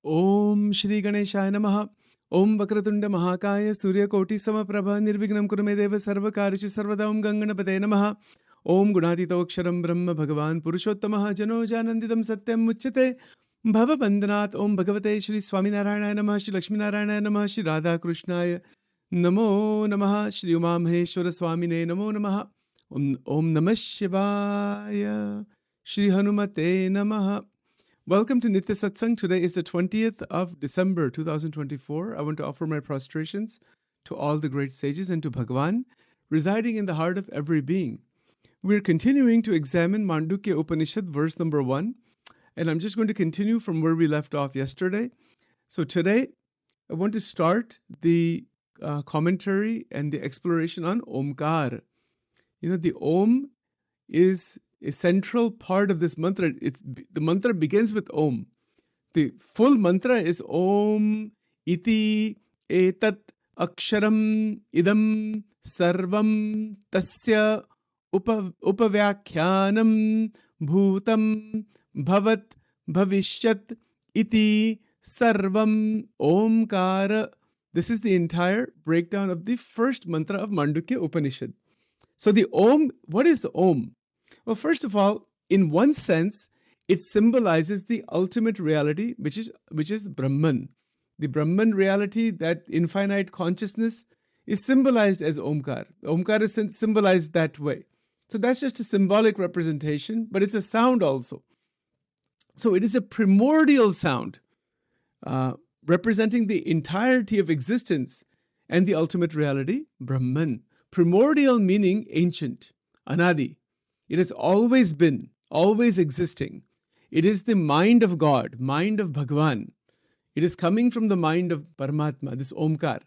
Om Shri Ganeshaya Namaha. Om Vakratunda Mahakaya Surya Koti Samaprabha Nirvignam Kurumedeva Sarvakarishu Sarvada Om Ganganapate Namaha. Om Gunatitoksharam Brahma Bhagavan Purushottamaha Jano Janandidam Satyam Muchyate Bhava Bandhanat. Om Bhagavate Shri Swaminarayanaya Namaha Shri Lakshminarayanaya Namaha Shri Radha Krishnaya Namo Namaha Shri Umamaheshwara Swamine Namo Namaha. Om Namah Shivaya Shri Hanumate Namaha. Welcome to Nitya Satsang. Today is the 20th of December 2024. I want to offer my prostrations to all the great sages and to Bhagavan, residing in the heart of every being. We're continuing to examine Mandukya Upanishad, verse number 1, and I'm just going to continue from where we left off yesterday. So today, I want to start the commentary and the exploration on Omkar. You know, the Om is a central part of this mantra. The mantra begins with Om. The full mantra is Om iti etat aksharam idam sarvam tasya upavyakhyanam bhutam bhavat bhavishyat iti sarvam omkara. This is the entire breakdown of the first mantra of Mandukya Upanishad. So the Om, what is Om? Well, first of all, in one sense, it symbolizes the ultimate reality, which is Brahman. The Brahman reality, that infinite consciousness, is symbolized as Omkar. Omkar is symbolized that way. So that's just a symbolic representation, but it's a sound also. So it is a primordial sound, representing the entirety of existence and the ultimate reality, Brahman. Primordial meaning ancient, Anadi. It has always been, always existing. It is the mind of God, mind of Bhagavan. It is coming from the mind of Paramatma, this Omkar.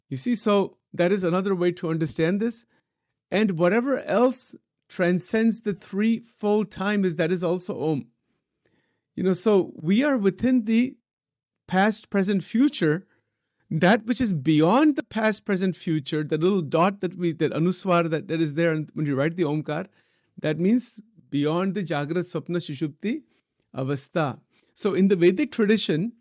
You see, so that is another way to understand this. And whatever else transcends the threefold time that is also Om. You know, so we are within the past, present, future. That which is beyond the past, present, future, the little dot that anuswar that is there, and when you write the Omkar, that means beyond the Jagrat, Swapna, Shushupti, Avastha. So in the Vedic tradition,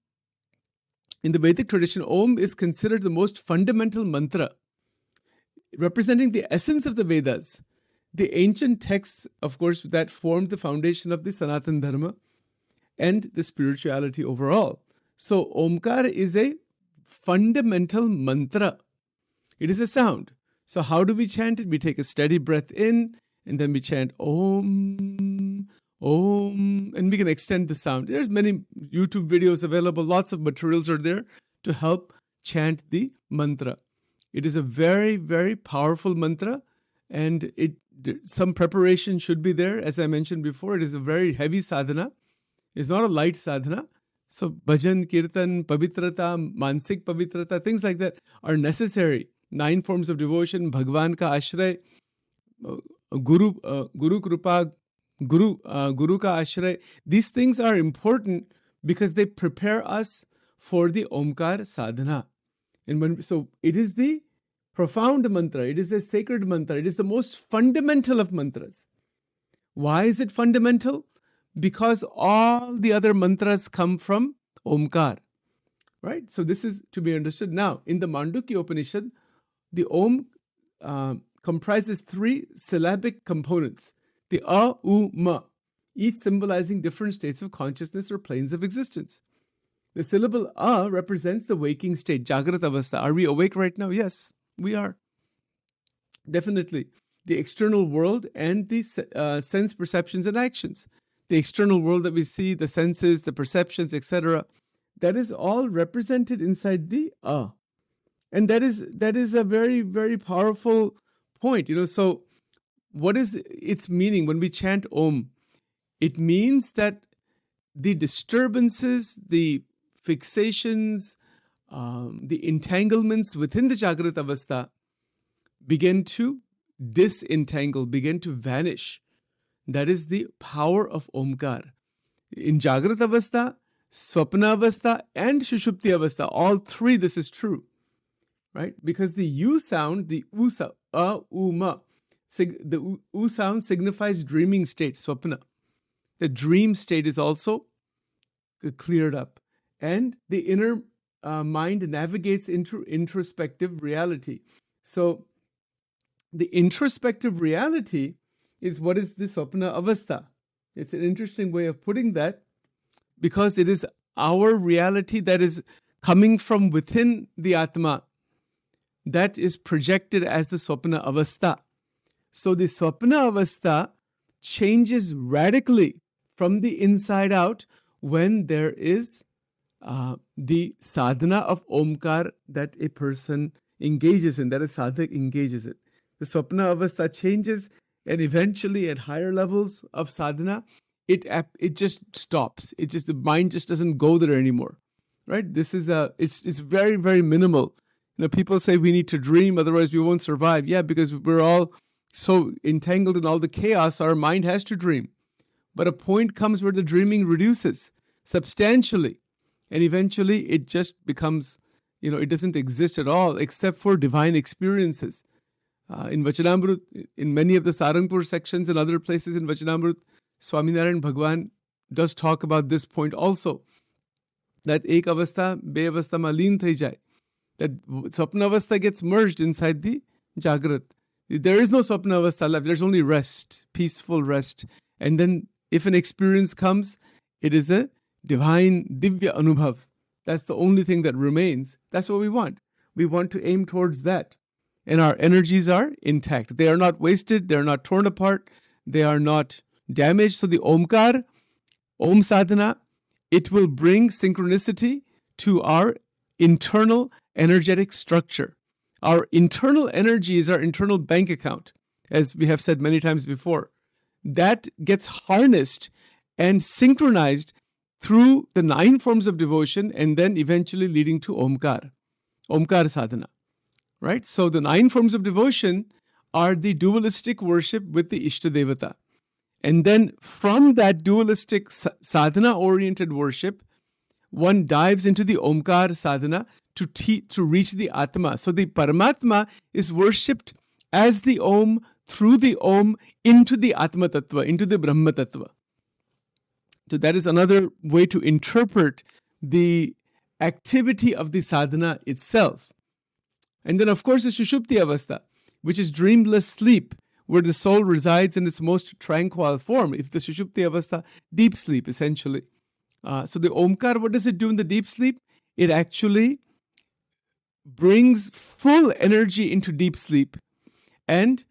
Om is considered the most fundamental mantra, representing the essence of the Vedas, the ancient texts, of course, that formed the foundation of the Sanatana Dharma and the spirituality overall. So Omkar is a fundamental mantra. It is a sound. So how do we chant it? We take a steady breath in, and then we chant Om, Om, and we can extend the sound. There's many YouTube videos available. Lots of materials are there to help chant the mantra. It is a very, very powerful mantra, and some preparation should be there. As I mentioned before, it is a very heavy sadhana. It's not a light sadhana. So bhajan, kirtan, pavitrata, mansik pavitrata, things like that are necessary. 9 forms of devotion, Bhagwan ka ashray, Guru Krupa, Guru ka ashray. These things are important because they prepare us for the Omkar sadhana. And so it is the profound mantra. It is a sacred mantra. It is the most fundamental of mantras. Why is it fundamental? Because all the other mantras come from Omkar. Right? So this is to be understood. Now, in the Mandukya Upanishad, the Om comprises 3 syllabic components, the A, U, Ma, each symbolizing different states of consciousness or planes of existence. The syllable A represents the waking state, Jagrat Avastha. Are we awake right now? Yes, we are. Definitely. The external world and the sense perceptions and actions. The external world that we see, the senses, the perceptions, etc., that is all represented inside the A. And that is a very, very powerful point. You know, so what is its meaning when we chant Om? It means that the disturbances, the fixations, the entanglements within the Jagrat Avastha begin to disentangle, begin to vanish. That is the power of Omkar. In Jagrat Avastha, Swapna Avastha, and Shushupti Avastha, all 3, this is true. Right? Because the U sound, the U sound, U, Ma, the U sound signifies dreaming state, Swapna. The dream state is also cleared up. and the inner mind navigates into introspective reality. So the introspective reality is what is the Swapna Avastha. It's an interesting way of putting that, because it is our reality that is coming from within the Atma that is projected as the Swapna Avastha. So the Swapna Avastha changes radically from the inside out when there is the sadhana of Omkar that a person engages in, that a sadhak engages in. The Swapna Avastha changes, and eventually at higher levels of sadhana, it just stops. It just, the mind just doesn't go there anymore, right? This is it's very, very minimal. People say we need to dream, otherwise we won't survive. Yeah, because we're all so entangled in all the chaos, our mind has to dream. But a point comes where the dreaming reduces substantially, and eventually it just becomes, it doesn't exist at all except for divine experiences. In Vachanamrut, in many of the Sarangpur sections and other places in Vachanamrut, Swaminarayan Bhagwan does talk about this point also, that ek avastha, be avastha ma leen thai jai, that Swapna Avastha gets merged inside the Jagrat. There is no Swapna Avastha left. There's only rest, peaceful rest. And then if an experience comes, it is a divine Divya Anubhav. That's the only thing that remains. That's what we want. We want to aim towards that. And our energies are intact. They are not wasted. They are not torn apart. They are not damaged. So the Omkar, Om Sadhana, it will bring synchronicity to our internal energetic structure. Our internal energy is our internal bank account, as we have said many times before. That gets harnessed and synchronized through the 9 forms of devotion, and then eventually leading to Omkar sadhana, right? So the 9 forms of devotion are the dualistic worship with the Ishtadevata. And then from that dualistic sadhana-oriented worship, one dives into the Omkar sadhana to reach the Atma. So the Paramatma is worshipped as the Om, through the Om, into the Atma Tattva, into the Brahma Tattva. So that is another way to interpret the activity of the sadhana itself. And then, of course, the Shushupti Avastha, which is dreamless sleep, where the soul resides in its most tranquil form. If the Shushupti Avastha, deep sleep, essentially. So the Omkar, what does it do in the deep sleep? It actually brings full energy into deep sleep, and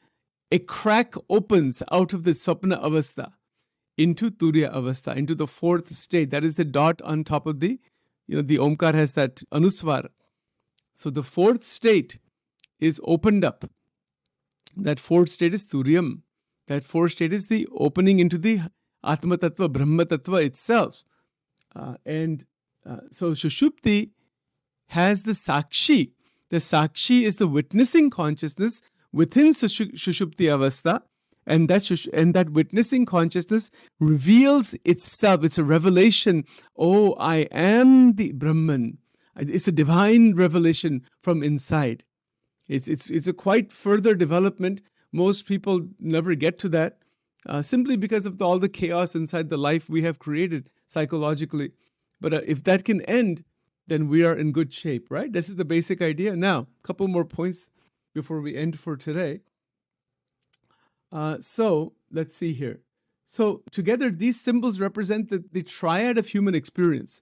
a crack opens out of the Swapna Avastha into Turiya Avastha, into the 4th state. That is the dot on top of the Omkar has that Anuswar. So the 4th state is opened up. That 4th state is Turiyam. That 4th state is the opening into the Atma Tattva, Brahma Tattva itself. So Shushupti has the Sakshi. The Sakshi is the witnessing consciousness within Shushupti Avastha, and that witnessing consciousness reveals itself. It's a revelation. Oh, I am the Brahman. It's a divine revelation from inside. It's a quite further development. Most people never get to that, simply because of all the chaos inside the life we have created psychologically. But if that can end, then we are in good shape, right? This is the basic idea. Now, a couple more points before we end for today. So let's see here. So together, these symbols represent the triad of human experience.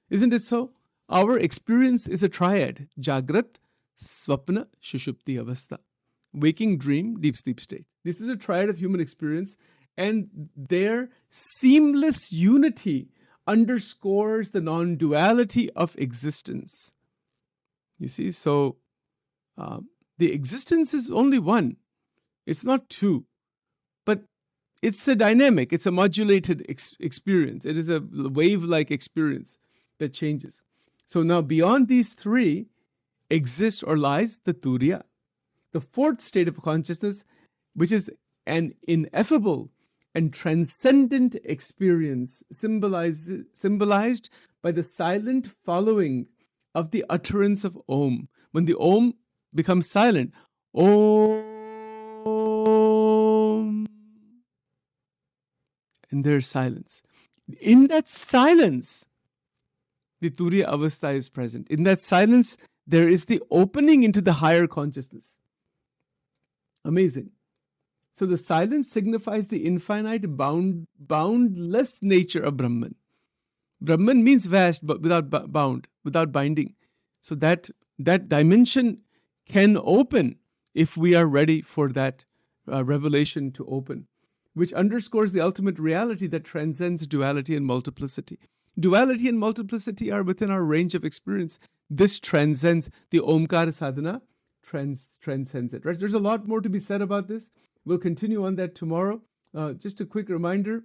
Isn't it so? Our experience is a triad: Jagrat, Swapna, Shushupti Avastha. Waking, dream, deep sleep state. This is a triad of human experience, and their seamless unity underscores the non-duality of existence. You see, so the existence is only one. It's not two. But it's a dynamic, it's a modulated experience. It is a wave-like experience that changes. So now beyond these 3 exists or lies the Turiya, the 4th state of consciousness, which is an ineffable and transcendent experience, symbolized by the silent following of the utterance of Om. When the Om becomes silent, Om, and there's silence. In that silence, the Turiya Avastha is present. In that silence, there is the opening into the higher consciousness. Amazing. So the silence signifies the infinite, boundless nature of Brahman. Brahman means vast, but without bound, without binding. So that dimension can open if we are ready for that revelation to open, which underscores the ultimate reality that transcends duality and multiplicity. Duality and multiplicity are within our range of experience. This transcends the Omkara sadhana, transcends it. Right? There's a lot more to be said about this. We'll continue on that tomorrow. Just a quick reminder,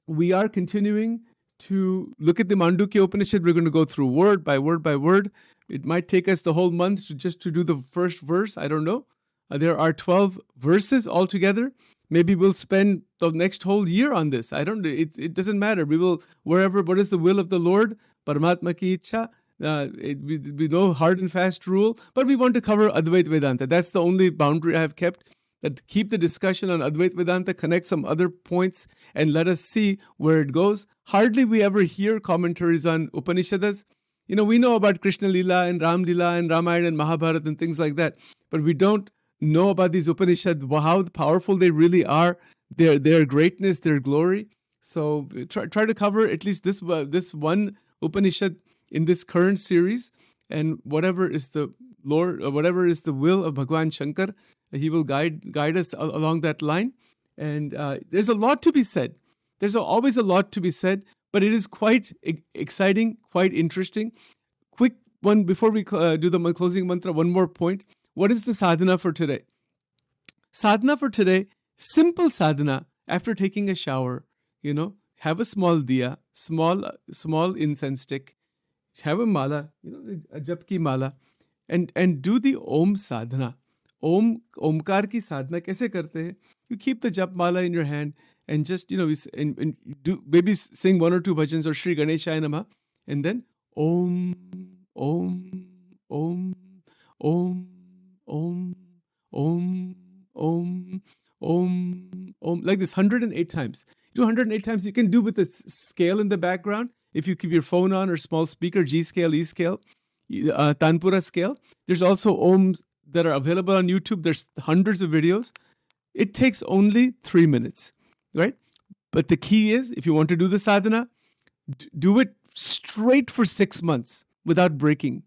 we are continuing to look at the Mandukya Upanishad. We're going to go through word by word by word. It might take us the whole month to do the first verse. I don't know. There are 12 verses altogether. Maybe we'll spend the next whole year on this. I don't know. It doesn't matter. We will, what is the will of the Lord? Paramatma ki ichha. We know hard and fast rule, but we want to cover Advaita Vedanta. That's the only boundary I have kept. That keep the discussion on Advaita Vedanta, connect some other points, and let us see where it goes. Hardly we ever hear commentaries on Upanishads. We know about Krishna Lila and Ram Lila and Ramayana and Mahabharata and things like that, but we don't know about these Upanishads, how powerful they really are, their greatness, their glory. So try to cover at least this one Upanishad in this current series, and whatever is the Lord, whatever is the will of Bhagwan Shankar, he will guide us along that line. And there's a lot to be said. There's always a lot to be said, but it is quite exciting, quite interesting. Quick one before we do the closing mantra, one more point. What is the sadhana for today? Sadhana for today, simple sadhana, after taking a shower, have a small diya, small incense stick, have a mala, a jap ki mala, and do the Om sadhana. Omkar ki sadhana kaise karte hai? You keep the jap mala in your hand and just, and do maybe sing one or two bhajans or Shri Ganeshaya Namah, and then Om, Om, Om, Om, Om, Om, Om, Om, Om, like this 108 times. Do 108 times. You can do with a scale in the background. If you keep your phone on or small speaker, G scale, E scale, Tanpura scale. There's also Oms that are available on YouTube. There's hundreds of videos. It takes only 3 minutes, right? But the key is, if you want to do the sadhana, do it straight for 6 months without breaking.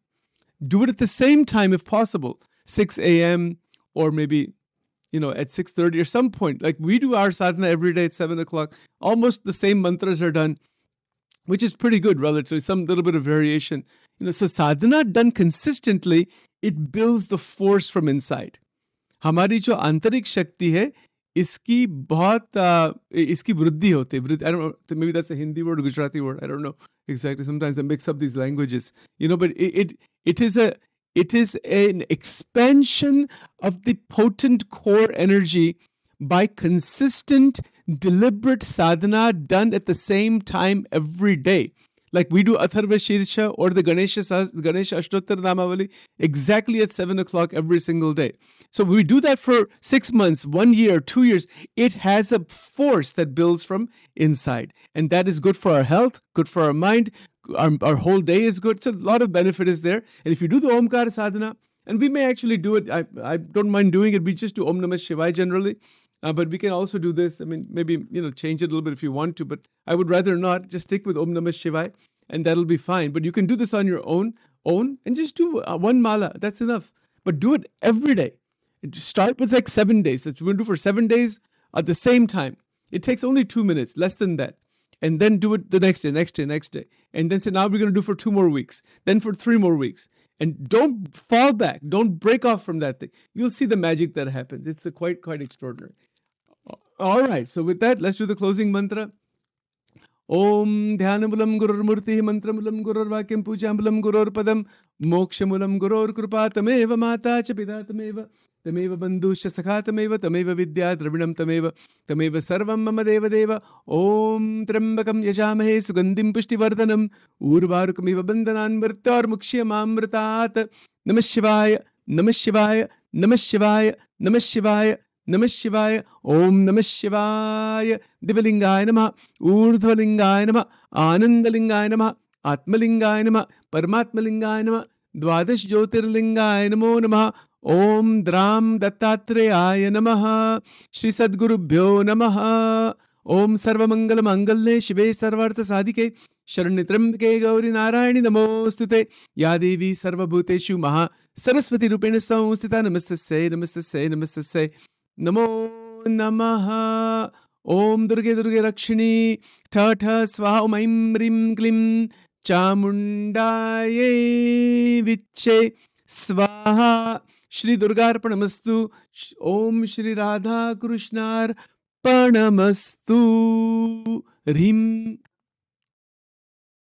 Do it at the same time if possible, 6 a.m. or maybe, at 6:30 or some point. Like we do our sadhana every day at 7 o'clock. Almost the same mantras are done, which is pretty good relatively, some little bit of variation. So sadhana done consistently, it builds the force from inside. हमारी जो आंतरिक शक्ति है, इसकी वृद्धि होती है. I don't know, maybe that's a Hindi word, Gujarati word. I don't know exactly. Sometimes I mix up these languages. But it is an expansion of the potent core energy by consistent, deliberate sadhana done at the same time every day. Like we do Atharva Shirsha or the Ganesha Ashtottar Namavali exactly at 7 o'clock every single day. So we do that for 6 months, 1 year, 2 years. It has a force that builds from inside. And that is good for our health, good for our mind. Our whole day is good. So a lot of benefit is there. And if you do the Omkara sadhana, and we may actually do it, I don't mind doing it. We just do Om Namah Shivaya generally. But we can also do this. I mean, maybe, change it a little bit if you want to, but I would rather not. Just stick with Om Namah Shivaya and that'll be fine. But you can do this on your own and just do one mala. That's enough. But do it every day. Start with like 7 days. So we're going to do for 7 days at the same time. It takes only 2 minutes, less than that. And then do it the next day. And then say, now we're going to do for 2 more weeks. Then for 3 more weeks. And don't fall back. Don't break off from that thing. You'll see the magic that happens. It's quite extraordinary. All right. So with that, let's do the closing mantra. Om Dhyanamulam Gurur Murti Mantramulam Gurur Vakyam Pujamulam Gurur Padam Mokshamulam Gurur Krupa Tameva Mata Chapida Tameva Bandhusha Sakha Tameva Vidya Dravinam Tameva Sarvam Mama Deva Deva Om Trambakam Yajamahe Sugandim Pushtivardhanam Urvarukamiva Bandhanan Mrityar Mukshyam Amritat Namah Shivaya Namah Shivaya Namah Shivaya Namah Shivaya Namah Shivaya, Om Namah Shivaya, Divalingaya Namah, Urdhvalingaya Namah, Anandalingaya Namah, आत्मलिंगाय नमः, परमात्मलिंगाय नमः, द्वादश ज्योतिर्लिंगाय नमो नमः। ओम dram दत्तात्रेयाय नमः। श्री सद्गुरुभ्यो नमः। ओम सर्वमंगल मांगल्ये शिवे सर्वार्थ साधिके शरण्ये त्र्यंबके गौरी नारायणी नमोस्तुते। या देवी सर्वभूतेषु महा सरस्वती रूपेण संस्थिता नमस्तस्यै नमस्तस्यै नमस्तस्यै नमो नमः। ओम दुर्गे दुर्गे रक्षिणी ठ ठ स्वाहा ओम ऐं ह्रीं क्लीं चामुंडायै विच्चे स्वाहा। श्री दुर्गार्पणमस्तु। ओम श्री राधा कृष्णार्पणमस्तु। ह्रीं